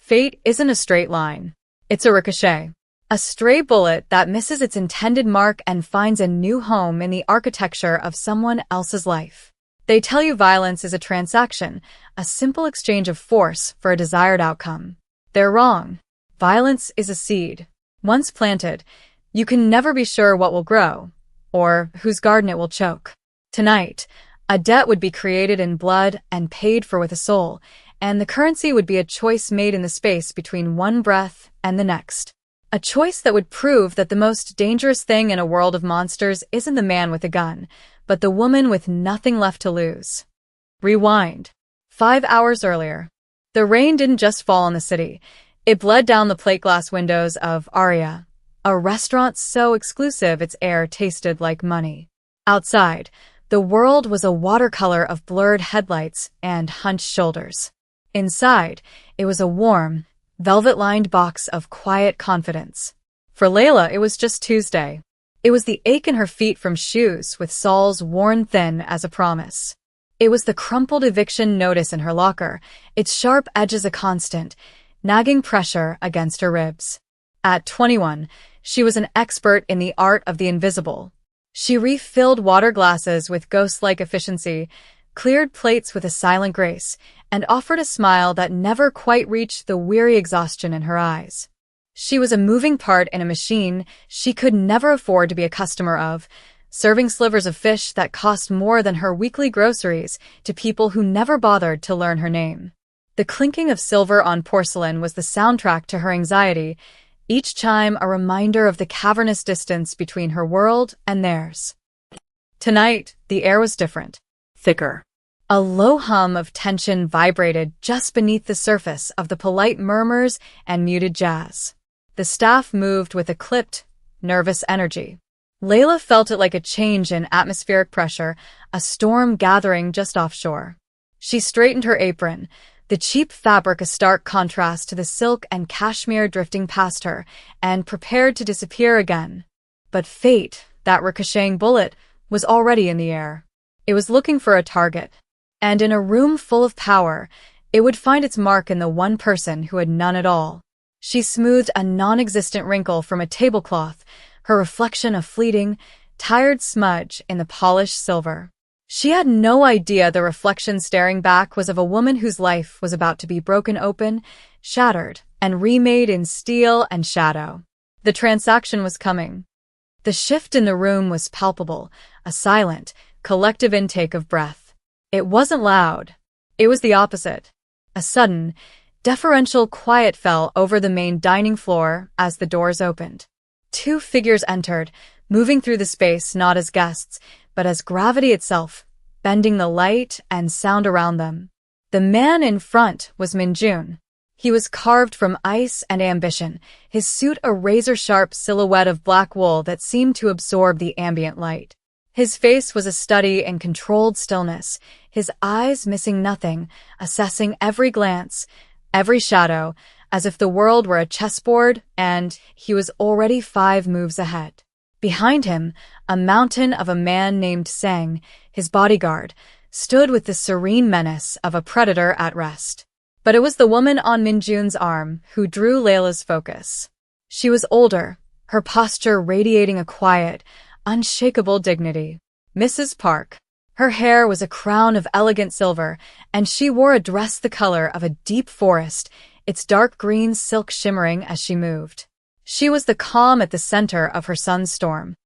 Fate isn't a straight line. It's a ricochet. A stray bullet that misses its intended mark and finds a new home in the architecture of someone else's life. They tell you violence is a transaction, a simple exchange of force for a desired outcome. They're wrong. Violence is a seed. Once planted, you can never be sure what will grow, or whose garden it will choke. Tonight, a debt would be created in blood and paid for with a soul, and the currency would be a choice made in the space between one breath and the next. A choice that would prove that the most dangerous thing in a world of monsters isn't the man with a gun, but the woman with nothing left to lose. Rewind. 5 hours earlier. The rain didn't just fall on the city. It bled down the plate glass windows of Aria, a restaurant so exclusive its air tasted like money. Outside, the world was a watercolor of blurred headlights and hunched shoulders. Inside, it was a warm, velvet-lined box of quiet confidence. For Layla, it was just Tuesday. It was the ache in her feet from shoes with soles worn thin as a promise. It was the crumpled eviction notice in her locker, its sharp edges a constant, nagging pressure against her ribs. At 21, she was an expert in the art of the invisible. She refilled water glasses with ghost-like efficiency, cleared plates with a silent grace, and offered a smile that never quite reached the weary exhaustion in her eyes. She was a moving part in a machine she could never afford to be a customer of, serving slivers of fish that cost more than her weekly groceries to people who never bothered to learn her name. The clinking of silver on porcelain was the soundtrack to her anxiety, each chime a reminder of the cavernous distance between her world and theirs. Tonight, the air was different, thicker. A low hum of tension vibrated just beneath the surface of the polite murmurs and muted jazz. The staff moved with a clipped, nervous energy. Layla felt it like a change in atmospheric pressure, a storm gathering just offshore. She straightened her apron, the cheap fabric a stark contrast to the silk and cashmere drifting past her, and prepared to disappear again. But fate, that ricocheting bullet, was already in the air. It was looking for a target. And in a room full of power, it would find its mark in the one person who had none at all. She smoothed a non-existent wrinkle from a tablecloth, her reflection a fleeting, tired smudge in the polished silver. She had no idea the reflection staring back was of a woman whose life was about to be broken open, shattered, and remade in steel and shadow. The transaction was coming. The shift in the room was palpable, a silent, collective intake of breath. It wasn't loud. It was the opposite. A sudden, deferential quiet fell over the main dining floor as the doors opened. 2 figures entered, moving through the space not as guests, but as gravity itself, bending the light and sound around them. The man in front was Minjun. He was carved from ice and ambition, his suit a razor-sharp silhouette of black wool that seemed to absorb the ambient light. His face was a study in controlled stillness, his eyes missing nothing, assessing every glance, every shadow, as if the world were a chessboard and he was already 5 moves ahead. Behind him, a mountain of a man named Sang, his bodyguard, stood with the serene menace of a predator at rest. But it was the woman on Minjun's arm who drew Layla's focus. She was older, her posture radiating a quiet, unshakable dignity. Mrs. Park. Her hair was a crown of elegant silver, and she wore a dress the color of a deep forest, its dark green silk shimmering as she moved. She was the calm at the center of her son's storm.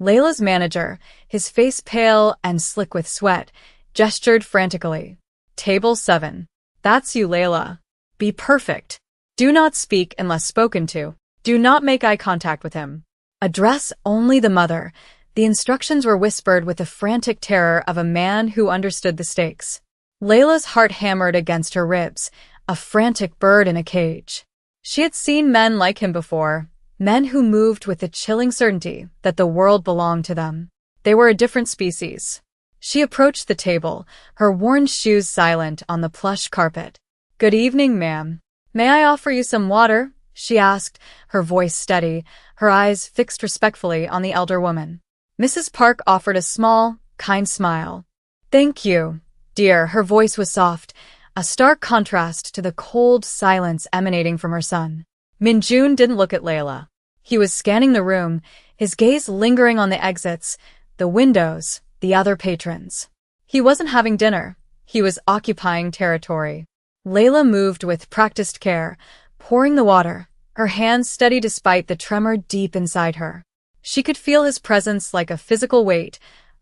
Layla's manager, his face pale and slick with sweat, gestured frantically. Table 7. That's you, Layla. Be perfect. Do not speak unless spoken to. Do not make eye contact with him. Address only the mother. The instructions were whispered with the frantic terror of a man who understood the stakes. Layla's heart hammered against her ribs, a frantic bird in a cage. She had seen men like him before, men who moved with the chilling certainty that the world belonged to them. They were a different species. She approached the table, her worn shoes silent on the plush carpet. "Good evening, ma'am. May I offer you some water?" she asked, her voice steady, her eyes fixed respectfully on the elder woman. Mrs. Park offered a small, kind smile. "Thank you, dear." Her voice was soft, a stark contrast to the cold silence emanating from her son. Minjun didn't look at Layla. He was scanning the room, his gaze lingering on the exits, the windows, the other patrons. He wasn't having dinner. He was occupying territory. Layla moved with practiced care, pouring the water, her hands steady despite the tremor deep inside her. She could feel his presence like a physical weight,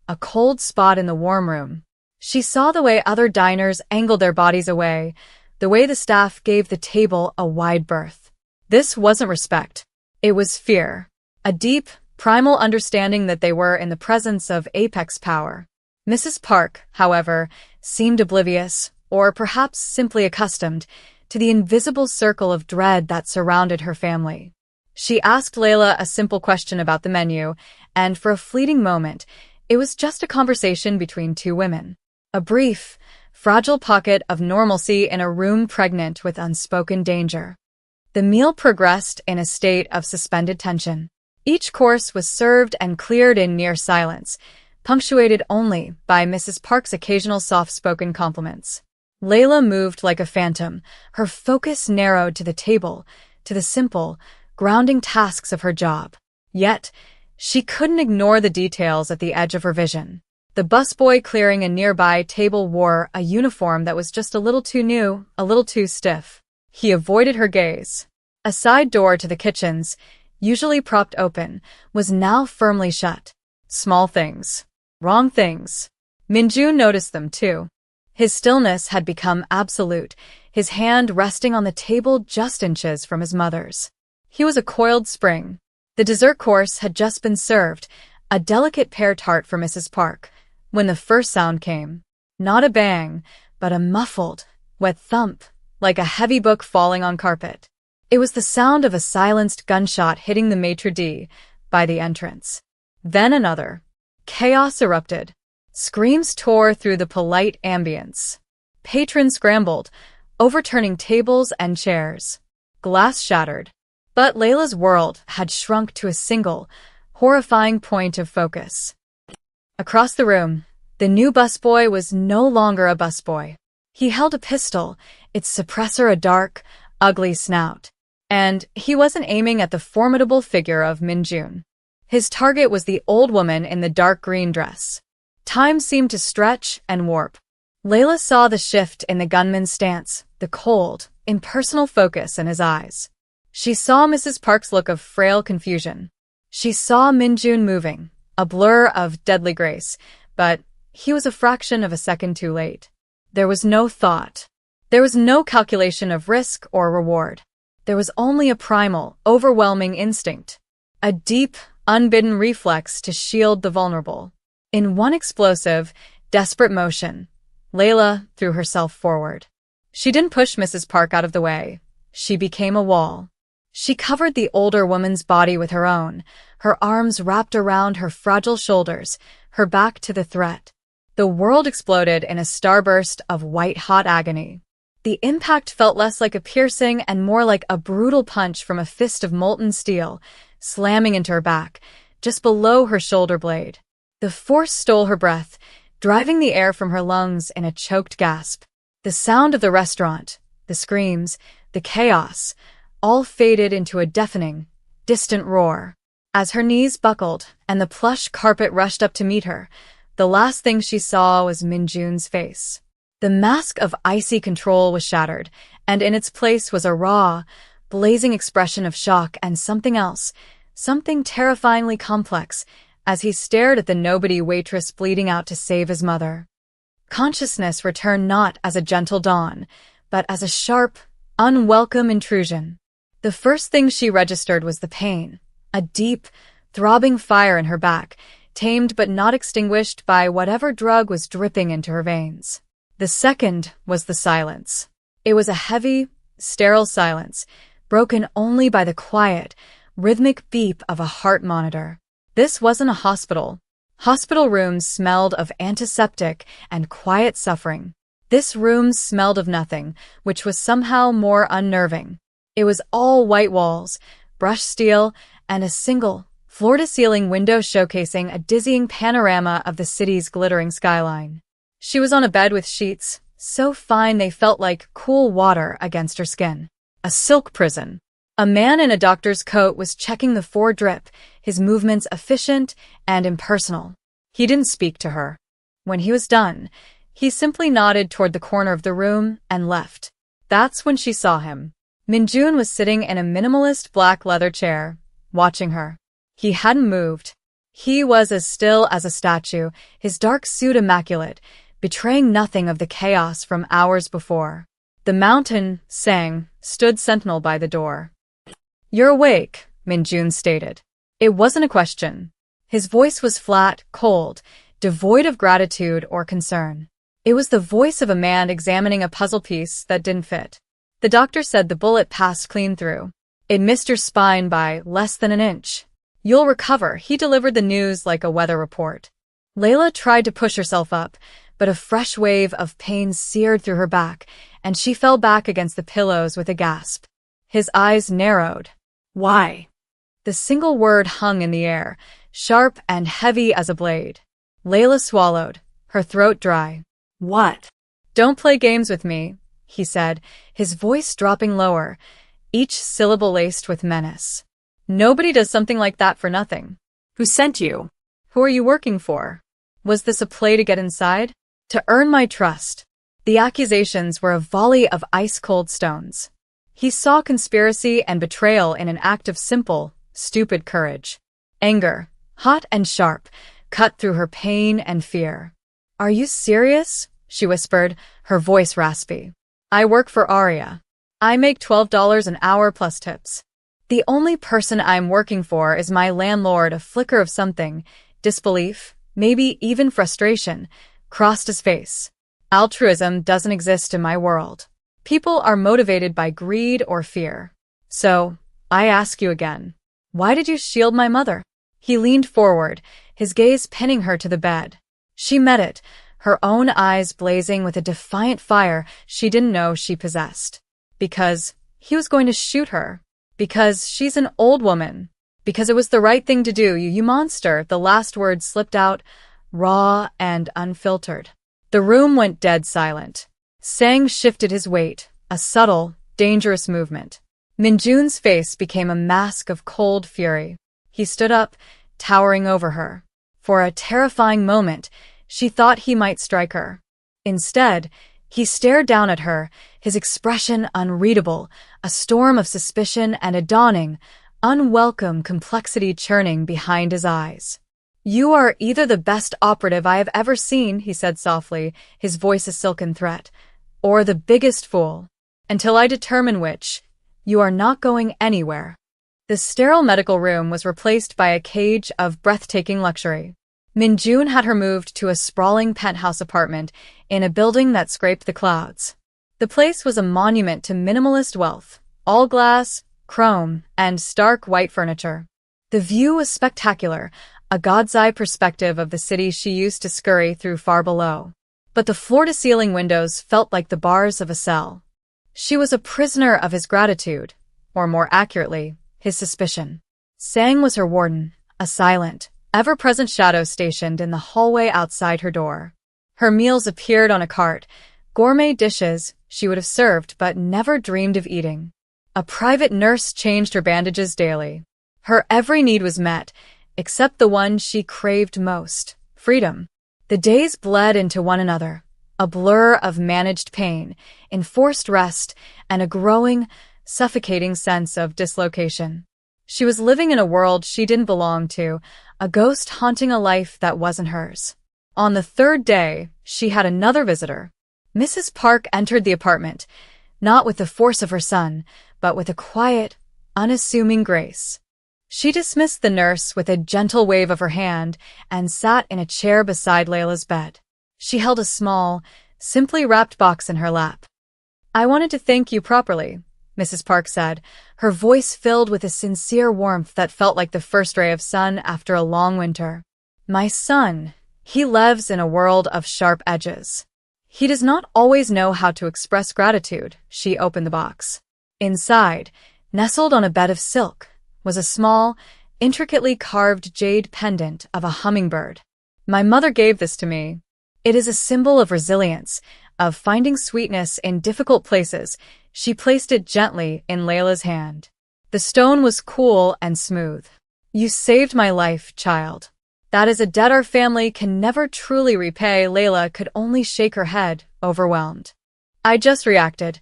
a cold spot in the warm room. She saw the way other diners angled their bodies away, the way the staff gave the table a wide berth. This wasn't respect. It was fear. A deep, primal understanding that they were in the presence of apex power. Mrs. Park, however, seemed oblivious, or perhaps simply accustomed, to the invisible circle of dread that surrounded her family. She asked Layla a simple question about the menu, and for a fleeting moment, it was just a conversation between two women. A brief, fragile pocket of normalcy in a room pregnant with unspoken danger. The meal progressed in a state of suspended tension. Each course was served and cleared in near silence, punctuated only by Mrs. Park's occasional soft-spoken compliments. Layla moved like a phantom, her focus narrowed to the table, to the simple, grounding tasks of her job. Yet, she couldn't ignore the details at the edge of her vision. The busboy clearing a nearby table wore a uniform that was just a little too new, a little too stiff. He avoided her gaze. A side door to the kitchens, usually propped open, was now firmly shut. Small things. Wrong things. Minjun noticed them too. His stillness had become absolute, his hand resting on the table just inches from his mother's. He was a coiled spring. The dessert course had just been served, a delicate pear tart for Mrs. Park, when the first sound came. Not a bang, but a muffled, wet thump, like a heavy book falling on carpet. It was the sound of a silenced gunshot hitting the maitre d' by the entrance. Then another. Chaos erupted. Screams tore through the polite ambience. Patrons scrambled, overturning tables and chairs. Glass shattered. But Layla's world had shrunk to a single, horrifying point of focus. Across the room, the new busboy was no longer a busboy. He held a pistol, its suppressor a dark, ugly snout. And he wasn't aiming at the formidable figure of Minjun. His target was the old woman in the dark green dress. Time seemed to stretch and warp. Layla saw the shift in the gunman's stance, the cold, impersonal focus in his eyes. She saw Mrs. Park's look of frail confusion. She saw Minjun moving, a blur of deadly grace, but he was a fraction of a second too late. There was no thought. There was no calculation of risk or reward. There was only a primal, overwhelming instinct. A deep, unbidden reflex to shield the vulnerable. In one explosive, desperate motion, Layla threw herself forward. She didn't push Mrs. Park out of the way. She became a wall. She covered the older woman's body with her own, her arms wrapped around her fragile shoulders, her back to the threat. The world exploded in a starburst of white-hot agony. The impact felt less like a piercing and more like a brutal punch from a fist of molten steel, slamming into her back, just below her shoulder blade. The force stole her breath, driving the air from her lungs in a choked gasp. The sound of the restaurant, the screams, the chaos, all faded into a deafening, distant roar. As her knees buckled and the plush carpet rushed up to meet her, the last thing she saw was Minjun's face. The mask of icy control was shattered, and in its place was a raw, blazing expression of shock and something else, something terrifyingly complex, as he stared at the nobody waitress bleeding out to save his mother. Consciousness returned not as a gentle dawn, but as a sharp, unwelcome intrusion. The first thing she registered was the pain, a deep, throbbing fire in her back, tamed but not extinguished by whatever drug was dripping into her veins. The second was the silence. It was a heavy, sterile silence, broken only by the quiet, rhythmic beep of a heart monitor. This wasn't a hospital. Hospital rooms smelled of antiseptic and quiet suffering. This room smelled of nothing, which was somehow more unnerving. It was all white walls, brushed steel, and a single, floor-to-ceiling window showcasing a dizzying panorama of the city's glittering skyline. She was on a bed with sheets, so fine they felt like cool water against her skin. A silk prison. A man in a doctor's coat was checking the drip, his movements efficient and impersonal. He didn't speak to her. When he was done, he simply nodded toward the corner of the room and left. That's when she saw him. Minjun was sitting in a minimalist black leather chair, watching her. He hadn't moved. He was as still as a statue, his dark suit immaculate, betraying nothing of the chaos from hours before. The mountain, Sang, stood sentinel by the door. "You're awake," Minjun stated. It wasn't a question. His voice was flat, cold, devoid of gratitude or concern. It was the voice of a man examining a puzzle piece that didn't fit. The doctor said the bullet passed clean through. It missed your spine by less than an inch. You'll recover, he delivered the news like a weather report. Layla tried to push herself up, but a fresh wave of pain seared through her back, and she fell back against the pillows with a gasp. His eyes narrowed. Why? The single word hung in the air, sharp and heavy as a blade. Layla swallowed, her throat dry. What? Don't play games with me, he said, his voice dropping lower, each syllable laced with menace. Nobody does something like that for nothing. Who sent you? Who are you working for? Was this a play to get inside? To earn my trust? The accusations were a volley of ice-cold stones. He saw conspiracy and betrayal in an act of simple, stupid courage. Anger, hot and sharp, cut through her pain and fear. Are you serious? She whispered, her voice raspy. I work for Arya. I make $12 an hour plus tips. The only person I'm working for is my landlord. A flicker of something, disbelief, maybe even frustration, crossed his face. Altruism doesn't exist in my world. People are motivated by greed or fear. So, I ask you again, why did you shield my mother? He leaned forward, his gaze pinning her to the bed. She met it, her own eyes blazing with a defiant fire she didn't know she possessed. Because he was going to shoot her. Because she's an old woman. Because it was the right thing to do, you monster. The last word slipped out, raw and unfiltered. The room went dead silent. Sang shifted his weight, a subtle, dangerous movement. Minjun's face became a mask of cold fury. He stood up, towering over her. For a terrifying moment, she thought he might strike her. Instead, he stared down at her, his expression unreadable, a storm of suspicion and a dawning, unwelcome complexity churning behind his eyes. You are either the best operative I have ever seen, he said softly, his voice a silken threat, or the biggest fool. Until I determine which, you are not going anywhere. The sterile medical room was replaced by a cage of breathtaking luxury. Minjun had her moved to a sprawling penthouse apartment in a building that scraped the clouds. The place was a monument to minimalist wealth, all glass, chrome, and stark white furniture. The view was spectacular, a god's-eye perspective of the city she used to scurry through far below. But the floor-to-ceiling windows felt like the bars of a cell. She was a prisoner of his gratitude, or more accurately, his suspicion. Sang was her warden, a silent, ever-present shadow stationed in the hallway outside her door. Her meals appeared on a cart, gourmet dishes she would have served but never dreamed of eating. A private nurse changed her bandages daily. Her every need was met, except the one she craved most, freedom. The days bled into one another, a blur of managed pain, enforced rest, and a growing, suffocating sense of dislocation. She was living in a world she didn't belong to, a ghost haunting a life that wasn't hers. On the third day, she had another visitor. Mrs. Park entered the apartment, not with the force of her son, but with a quiet, unassuming grace. She dismissed the nurse with a gentle wave of her hand and sat in a chair beside Layla's bed. She held a small, simply wrapped box in her lap. I wanted to thank you properly, Mrs. Park said, her voice filled with a sincere warmth that felt like the first ray of sun after a long winter. My son, he lives in a world of sharp edges. He does not always know how to express gratitude. She opened the box. Inside, nestled on a bed of silk, was a small, intricately carved jade pendant of a hummingbird. My mother gave this to me. It is a symbol of resilience, of finding sweetness in difficult places, she placed it gently in Layla's hand. The stone was cool and smooth. "You saved my life, child. That is a debt our family can never truly repay." Layla could only shake her head, overwhelmed. "I just reacted.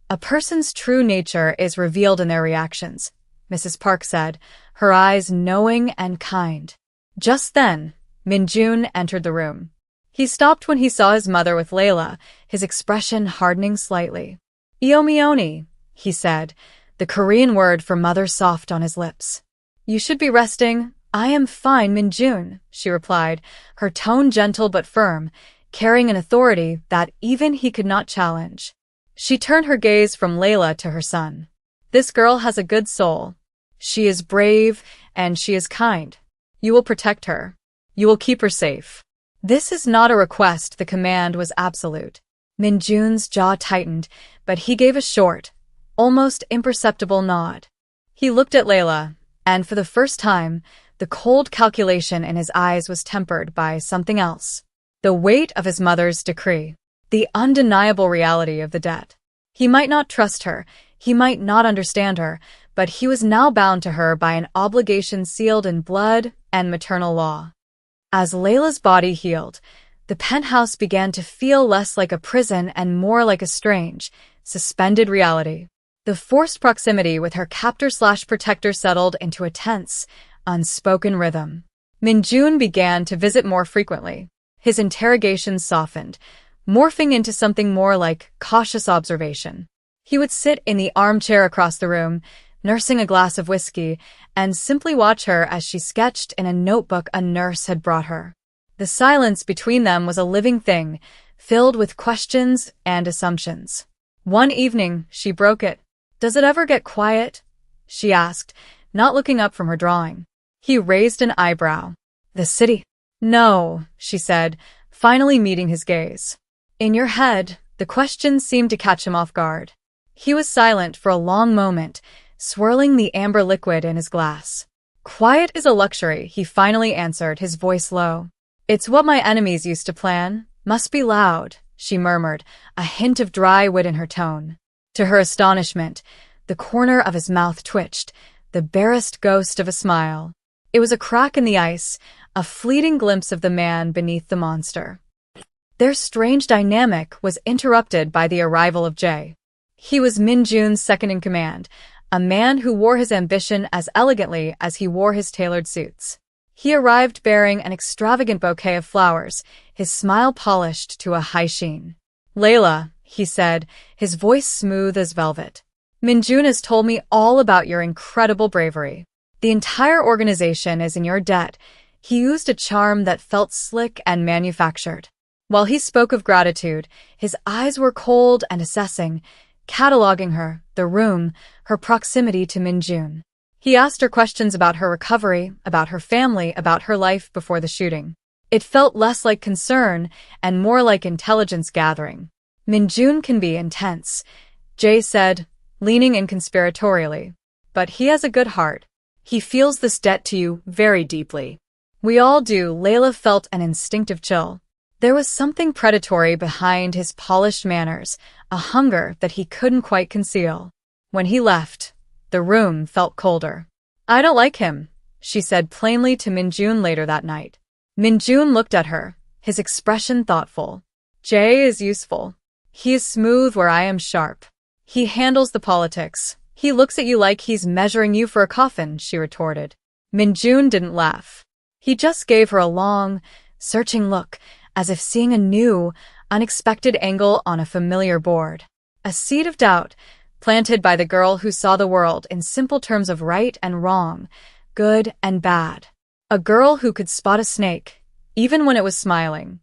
A person's true nature is revealed in their reactions," Mrs. Park said, her eyes knowing and kind. Just then, Minjun entered the room. He stopped when he saw his mother with Layla, his expression hardening slightly. "Iomioni," he said, the Korean word for mother soft on his lips. "You should be resting." "I am fine, Minjun," she replied, her tone gentle but firm, carrying an authority that even he could not challenge. She turned her gaze from Layla to her son. "This girl has a good soul. She is brave, and she is kind. You will protect her. You will keep her safe." This is not a request, the command was absolute. Minjun's jaw tightened, but he gave a short, almost imperceptible nod. He looked at Layla, and for the first time, the cold calculation in his eyes was tempered by something else. The weight of his mother's decree. The undeniable reality of the debt. He might not trust her, he might not understand her, but he was now bound to her by an obligation sealed in blood and maternal law. As Layla's body healed, the penthouse began to feel less like a prison and more like a strange, suspended reality. The forced proximity with her captor/protector settled into a tense, unspoken rhythm. Minjun began to visit more frequently. His interrogations softened, morphing into something more like cautious observation. He would sit in the armchair across the room, nursing a glass of whiskey, and simply watch her as she sketched in a notebook a nurse had brought her. The silence between them was a living thing, filled with questions and assumptions. One evening, she broke it. "Does it ever get quiet?" she asked, not looking up from her drawing. He raised an eyebrow. "The city?" "No," she said, finally meeting his gaze. "In your head." The question seemed to catch him off guard. He was silent for a long moment, swirling the amber liquid in his glass. "Quiet is a luxury," he finally answered, his voice low. "It's what my enemies used to plan. Must be loud," she murmured, a hint of dry wit in her tone. To her astonishment, the corner of his mouth twitched, the barest ghost of a smile. It was a crack in the ice, a fleeting glimpse of the man beneath the monster. Their strange dynamic was interrupted by the arrival of Jae. He was Minjun's second-in-command, a man who wore his ambition as elegantly as he wore his tailored suits. He arrived bearing an extravagant bouquet of flowers, his smile polished to a high sheen. "Layla," he said, his voice smooth as velvet. "Minjun has told me all about your incredible bravery. The entire organization is in your debt." He used a charm that felt slick and manufactured. While he spoke of gratitude, his eyes were cold and assessing, cataloging her, the room, her proximity to Minjun. He asked her questions about her recovery, about her family, about her life before the shooting. It felt less like concern and more like intelligence gathering. "Minjun can be intense," Jae said, leaning in conspiratorially. "But he has a good heart. He feels this debt to you very deeply." "We all do." Layla felt an instinctive chill. There was something predatory behind his polished manners, a hunger that he couldn't quite conceal. When he left, the room felt colder. "I don't like him," she said plainly to Minjun later that night. Minjun looked at her, his expression thoughtful. "Jae is useful. He is smooth where I am sharp. He handles the politics. He looks at you like he's measuring you for a coffin," she retorted. Minjun didn't laugh. He just gave her a long, searching look, as if seeing a new, unexpected angle on a familiar board. A seed of doubt, planted by the girl who saw the world in simple terms of right and wrong, good and bad. A girl who could spot a snake, even when it was smiling.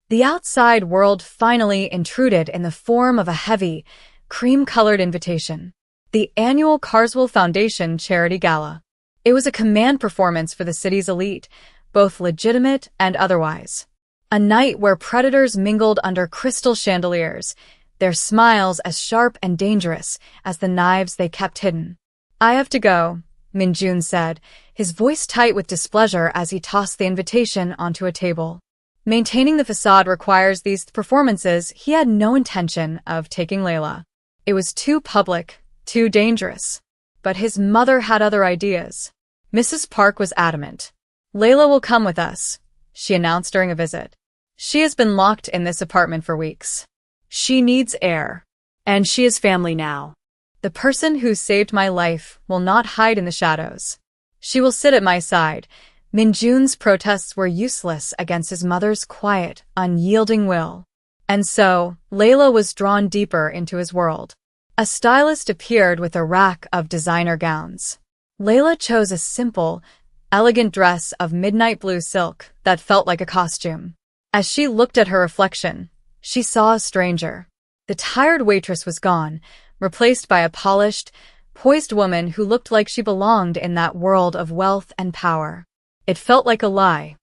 The outside world finally intruded in the form of a heavy, cream-colored invitation. The annual Carswell Foundation Charity Gala. It was a command performance for the city's elite, both legitimate and otherwise. A night where predators mingled under crystal chandeliers, their smiles as sharp and dangerous as the knives they kept hidden. "I have to go," Minjun said, his voice tight with displeasure as he tossed the invitation onto a table. Maintaining the facade requires these performances. He had no intention of taking Layla. It was too public, too dangerous. But his mother had other ideas. Mrs. Park was adamant. Layla will come with us, she announced during a visit. She has been locked in this apartment for weeks. She needs air. And she is family now. The person who saved my life will not hide in the shadows. She will sit at my side. Minjun's protests were useless against his mother's quiet, unyielding will. And so, Layla was drawn deeper into his world. A stylist appeared with a rack of designer gowns. Layla chose a simple, elegant dress of midnight blue silk that felt like a costume. As she looked at her reflection, she saw a stranger. The tired waitress was gone, replaced by a polished, poised woman who looked like she belonged in that world of wealth and power. It felt like a lie.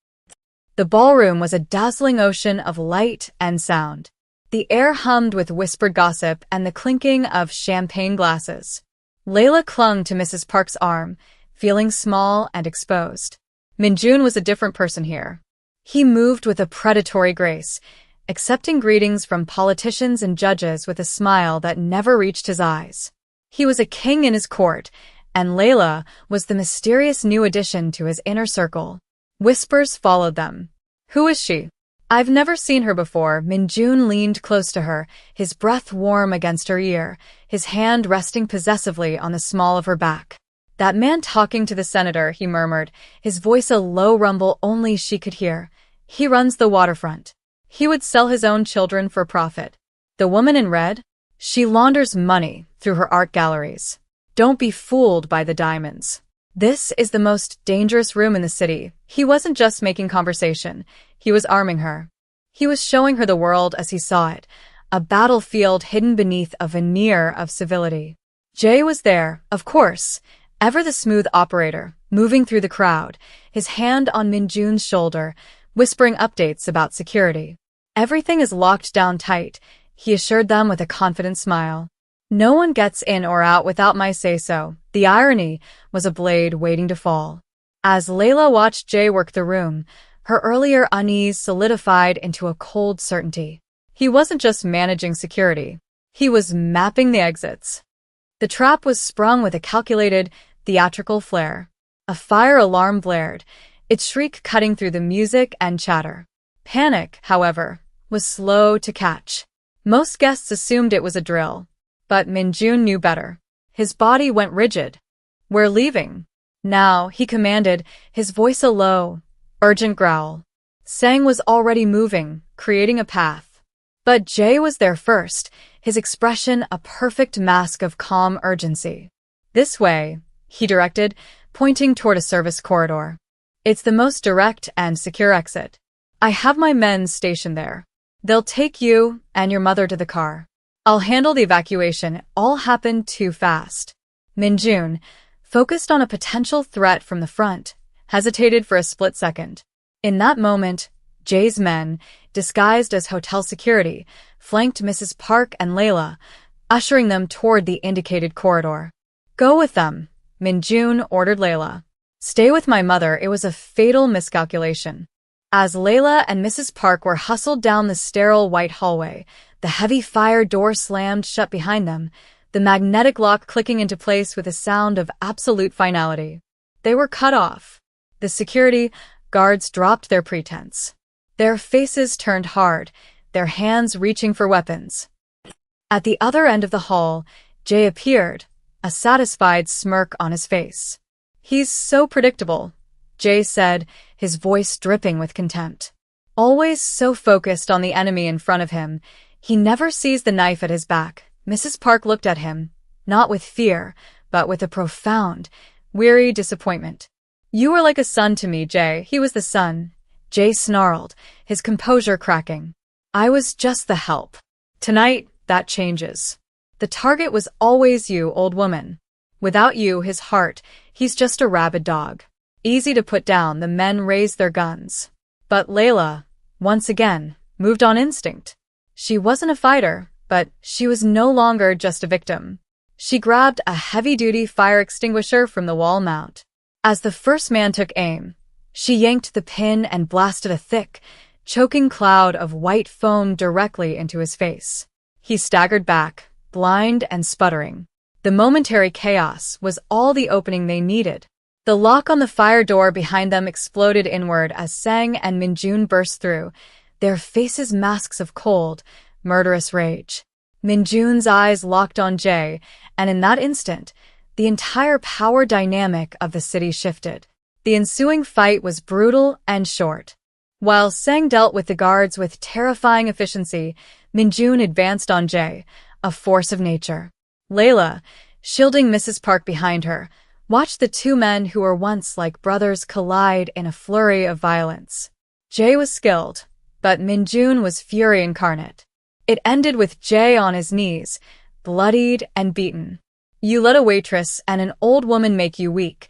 The ballroom was a dazzling ocean of light and sound. The air hummed with whispered gossip and the clinking of champagne glasses. Layla clung to Mrs. Park's arm, feeling small and exposed. Minjun was a different person here. He moved with a predatory grace, accepting greetings from politicians and judges with a smile that never reached his eyes. He was a king in his court, and Layla was the mysterious new addition to his inner circle. Whispers followed them. Who is she? I've never seen her before. Minjun leaned close to her, his breath warm against her ear, his hand resting possessively on the small of her back. That man talking to the senator, he murmured, his voice a low rumble only she could hear. He runs the waterfront. He would sell his own children for profit. The woman in red? She launders money through her art galleries. Don't be fooled by the diamonds. This is the most dangerous room in the city. He wasn't just making conversation. He was arming her. He was showing her the world as he saw it, a battlefield hidden beneath a veneer of civility. Jay was there, of course, ever the smooth operator, moving through the crowd, his hand on Minjun's shoulder, whispering updates about security. Everything is locked down tight, he assured them with a confident smile. No one gets in or out without my say-so. The irony was a blade waiting to fall. As Layla watched Jay work the room, her earlier unease solidified into a cold certainty. He wasn't just managing security. He was mapping the exits. The trap was sprung with a calculated, theatrical flair. A fire alarm blared, its shriek cutting through the music and chatter. Panic, however, was slow to catch. Most guests assumed it was a drill. But Minjun knew better. His body went rigid. We're leaving. Now, he commanded, his voice a low, urgent growl. Sang was already moving, creating a path. But Jay was there first, his expression a perfect mask of calm urgency. This way, he directed, pointing toward a service corridor. It's the most direct and secure exit. I have my men stationed there. They'll take you and your mother to the car. I'll handle the evacuation. It all happened too fast. Minjun, focused on a potential threat from the front, hesitated for a split second. In that moment, Jay's men, disguised as hotel security, flanked Mrs. Park and Layla, ushering them toward the indicated corridor. Go with them, Minjun ordered Layla. Stay with my mother. It was a fatal miscalculation. As Layla and Mrs. Park were hustled down the sterile white hallway, the heavy fire door slammed shut behind them, the magnetic lock clicking into place with a sound of absolute finality. They were cut off. The security guards dropped their pretense. Their faces turned hard, their hands reaching for weapons. At the other end of the hall, Jay appeared, a satisfied smirk on his face. He's so predictable, Jay said, his voice dripping with contempt. Always so focused on the enemy in front of him, he never sees the knife at his back. Mrs. Park looked at him, not with fear, but with a profound, weary disappointment. You were like a son to me, Jay. He was the son. Jay snarled, his composure cracking. I was just the help. Tonight, that changes. The target was always you, old woman. Without you, his heart, he's just a rabid dog. Easy to put down, the men raised their guns. But Layla, once again, moved on instinct. She wasn't a fighter, but she was no longer just a victim. She grabbed a heavy-duty fire extinguisher from the wall mount. As the first man took aim, she yanked the pin and blasted a thick, choking cloud of white foam directly into his face. He staggered back, blind and sputtering. The momentary chaos was all the opening they needed. The lock on the fire door behind them exploded inward as Sang and Minjun burst through, their faces masks of cold, murderous rage. Minjun's eyes locked on Jae, and in that instant, the entire power dynamic of the city shifted. The ensuing fight was brutal and short. While Sang dealt with the guards with terrifying efficiency, Minjun advanced on Jae, a force of nature. Layla, shielding Mrs. Park behind her, watched the two men who were once like brothers collide in a flurry of violence. Jae was skilled, but Minjun was fury incarnate. It ended with Jae on his knees, bloodied and beaten. "You let a waitress and an old woman make you weak,"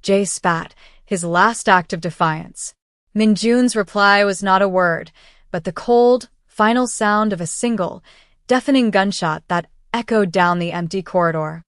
Jae spat, his last act of defiance. Minjun's reply was not a word, but the cold, final sound of a single, deafening gunshot that echoed down the empty corridor.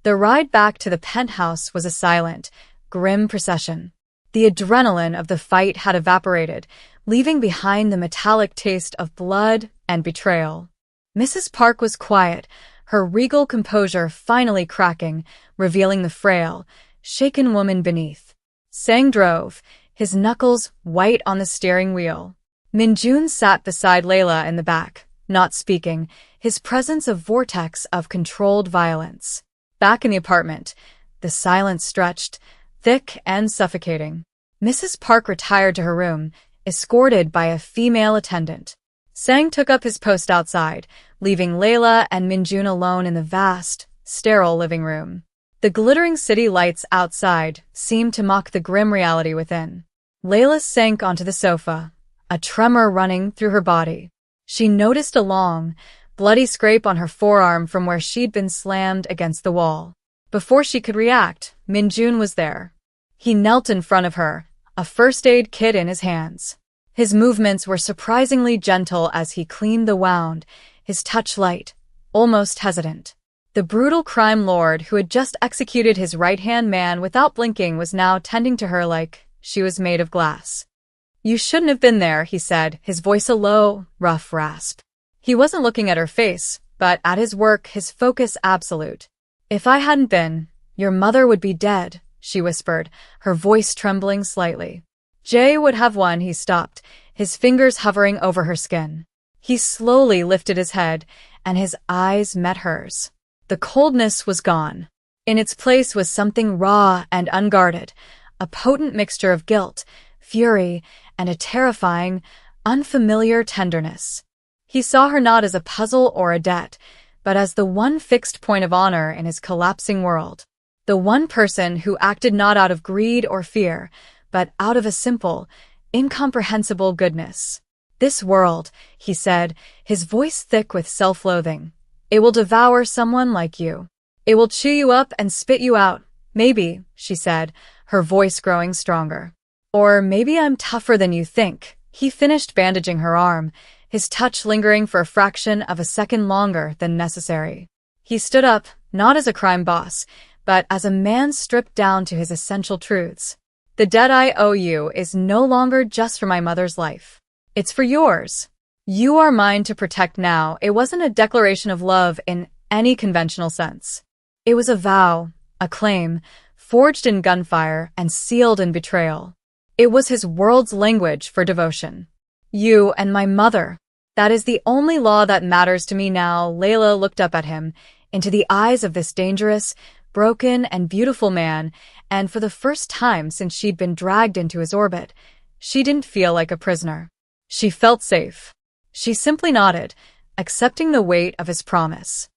The ride back to the penthouse was a silent, grim procession. The adrenaline of the fight had evaporated, leaving behind the metallic taste of blood and betrayal. Mrs. Park was quiet, her regal composure finally cracking, revealing the frail, shaken woman beneath. Sang drove, his knuckles white on the steering wheel. Minjun sat beside Layla in the back, not speaking, his presence a vortex of controlled violence. Back in the apartment, the silence stretched, thick and suffocating. Mrs. Park retired to her room, escorted by a female attendant. Sang took up his post outside, leaving Layla and Minjun alone in the vast, sterile living room. The glittering city lights outside seemed to mock the grim reality within. Layla sank onto the sofa, a tremor running through her body. She noticed a long, bloody scrape on her forearm from where she'd been slammed against the wall. Before she could react, Minjun was there. He knelt in front of her, a first aid kit in his hands. His movements were surprisingly gentle as he cleaned the wound, his touch light, almost hesitant. The brutal crime lord who had just executed his right-hand man without blinking was now tending to her like she was made of glass. "You shouldn't have been there," he said, his voice a low, rough rasp. He wasn't looking at her face, but at his work, his focus absolute. "If I hadn't been, your mother would be dead," she whispered, her voice trembling slightly. "Jae would have won," he stopped, his fingers hovering over her skin. He slowly lifted his head, and his eyes met hers. The coldness was gone. In its place was something raw and unguarded, a potent mixture of guilt, fury, and a terrifying, unfamiliar tenderness. He saw her not as a puzzle or a debt, but as the one fixed point of honor in his collapsing world. The one person who acted not out of greed or fear, but out of a simple, incomprehensible goodness. "This world," he said, his voice thick with self-loathing. "It will devour someone like you. It will chew you up and spit you out. Maybe," she said, her voice growing stronger. "Or maybe I'm tougher than you think." He finished bandaging her arm, his touch lingering for a fraction of a second longer than necessary. He stood up, not as a crime boss, but as a man stripped down to his essential truths. "The debt I owe you is no longer just for my mother's life. It's for yours. You are mine to protect now." It wasn't a declaration of love in any conventional sense. It was a vow, a claim, forged in gunfire and sealed in betrayal. It was his world's language for devotion. "You and my mother. That is the only law that matters to me now." Layla looked up at him, into the eyes of this dangerous, broken and beautiful man, and for the first time since she'd been dragged into his orbit, she didn't feel like a prisoner. She felt safe. She simply nodded, accepting the weight of his promise.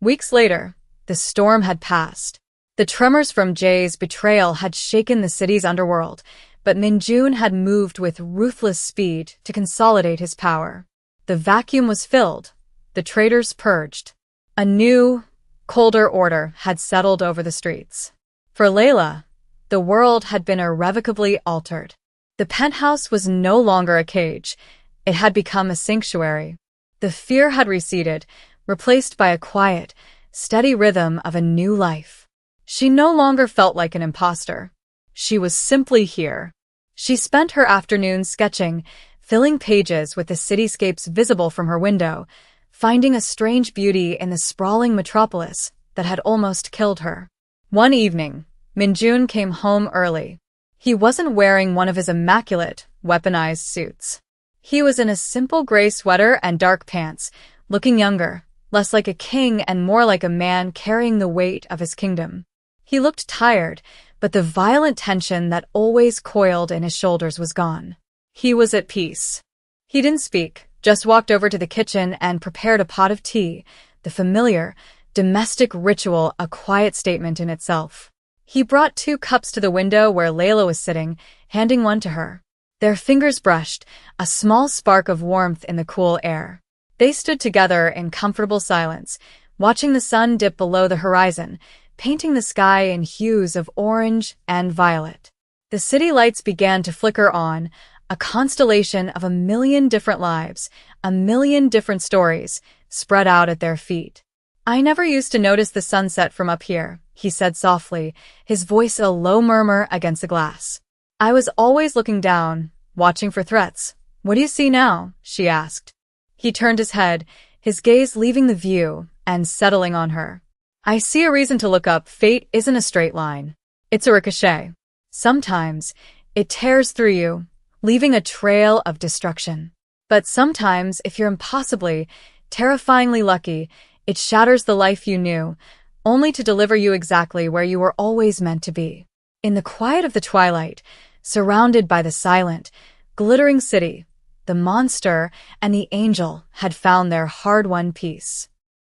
Weeks later, the storm had passed. The tremors from Jae's betrayal had shaken the city's underworld, but Minjun had moved with ruthless speed to consolidate his power. The vacuum was filled, the traitors purged. A new, colder order had settled over the streets. For Layla, the world had been irrevocably altered. The penthouse was no longer a cage. It had become a sanctuary. The fear had receded, replaced by a quiet, steady rhythm of a new life. She no longer felt like an imposter. She was simply here. She spent her afternoons sketching, filling pages with the cityscapes visible from her window, finding a strange beauty in the sprawling metropolis that had almost killed her. One evening, Minjun came home early. He wasn't wearing one of his immaculate, weaponized suits. He was in a simple gray sweater and dark pants, looking younger, less like a king and more like a man carrying the weight of his kingdom. He looked tired, but the violent tension that always coiled in his shoulders was gone. He was at peace. He didn't speak, just walked over to the kitchen and prepared a pot of tea, the familiar, domestic ritual a quiet statement in itself. He brought 2 cups to the window where Layla was sitting, handing one to her. Their fingers brushed, a small spark of warmth in the cool air. They stood together in comfortable silence, watching the sun dip below the horizon, painting the sky in hues of orange and violet. The city lights began to flicker on, a constellation of 1,000,000 different lives, 1,000,000 different stories, spread out at their feet. "I never used to notice the sunset from up here," he said softly, his voice a low murmur against the glass. "I was always looking down, watching for threats. What do you see now?" she asked. He turned his head, his gaze leaving the view and settling on her. "I see a reason to look up. Fate isn't a straight line. It's a ricochet. Sometimes it tears through you, leaving a trail of destruction. But sometimes, if you're impossibly, terrifyingly lucky, it shatters the life you knew, only to deliver you exactly where you were always meant to be." In the quiet of the twilight, surrounded by the silent, glittering city, the monster and the angel had found their hard-won peace.